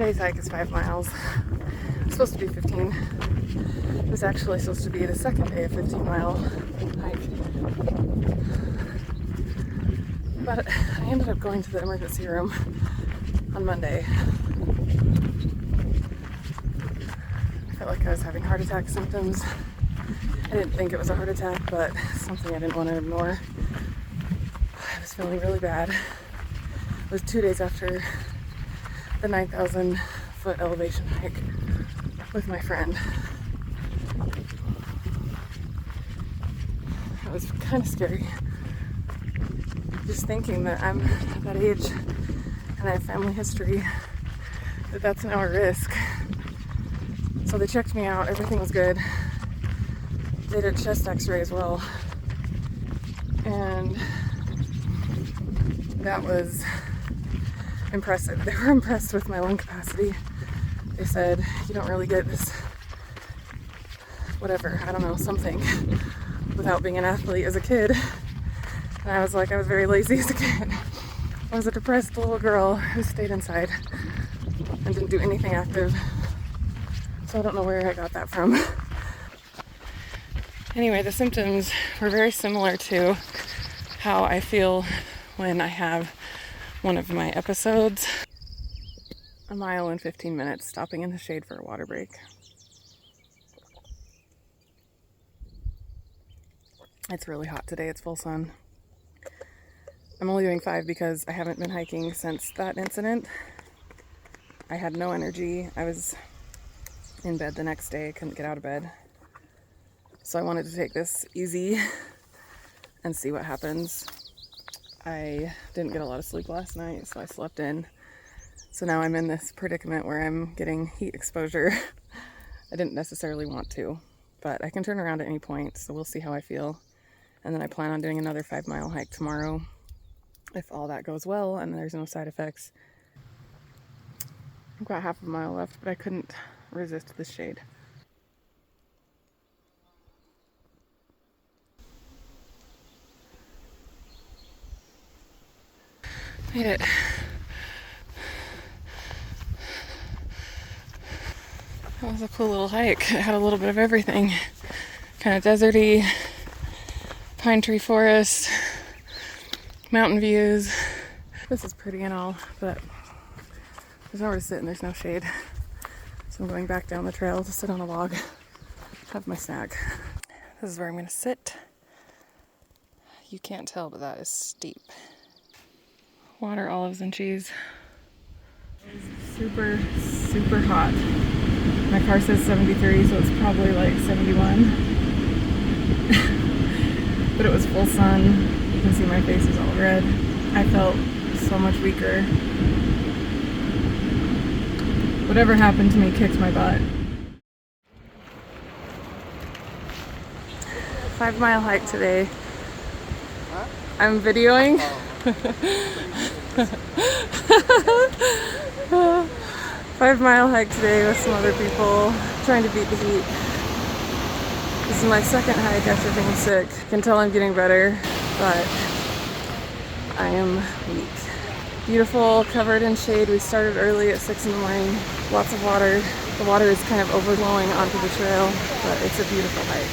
Today's hike is 5 miles. It's supposed to be 15. It was actually supposed to be the second day of 15-mile hike. But I ended up going to the emergency room on Monday. I felt like I was having heart attack symptoms. I didn't think it was a heart attack, but something I didn't want to ignore. I was feeling really bad. It was 2 days after the 9,000 foot elevation hike with my friend. It was kind of scary. Just thinking that I'm at that age and I have family history, that's now a risk. So they checked me out, everything was good. Did a chest x-ray as well. And that was impressive. They were impressed with my lung capacity. They said, you don't really get this, whatever, I don't know, something, without being an athlete as a kid. And I was like, I was very lazy as a kid. I was a depressed little girl who stayed inside and didn't do anything active. So I don't know where I got that from. Anyway, the symptoms were very similar to how I feel when I have one of my episodes. 1 mile and 15 minutes, stopping in the shade for a water break. It's really hot today, it's full sun. I'm only doing 5 because I haven't been hiking since that incident. I had no energy. I was in bed the next day, couldn't get out of bed. So I wanted to take this easy and see what happens. I didn't get a lot of sleep last night, so I slept in. So now I'm in this predicament where I'm getting heat exposure. I didn't necessarily want to, but I can turn around at any point, so we'll see how I feel. And then I plan on doing another 5 mile hike tomorrow, if all that goes well and there's no side effects. I've got half a mile left, but I couldn't resist the shade. Made it. That was a cool little hike. It had a little bit of everything. Kind of deserty, pine tree forest, mountain views. This is pretty and all, but there's nowhere to sit and there's no shade. So I'm going back down the trail to sit on a log, have my snack. This is where I'm going to sit. You can't tell, but that is steep. Water, olives, and cheese. It's super, super hot. My car says 73, so it's probably like 71. But it was full sun. You can see my face is all red. I felt so much weaker. Whatever happened to me kicked my butt. 5 mile hike today. I'm videoing. 5 mile hike today with some other people, trying to beat the heat. This is my second hike after being sick. I can tell I'm getting better, but I am weak. Beautiful, covered in shade. We started early at 6 in the morning. Lots of water. The water is kind of overflowing onto the trail, but it's a beautiful hike.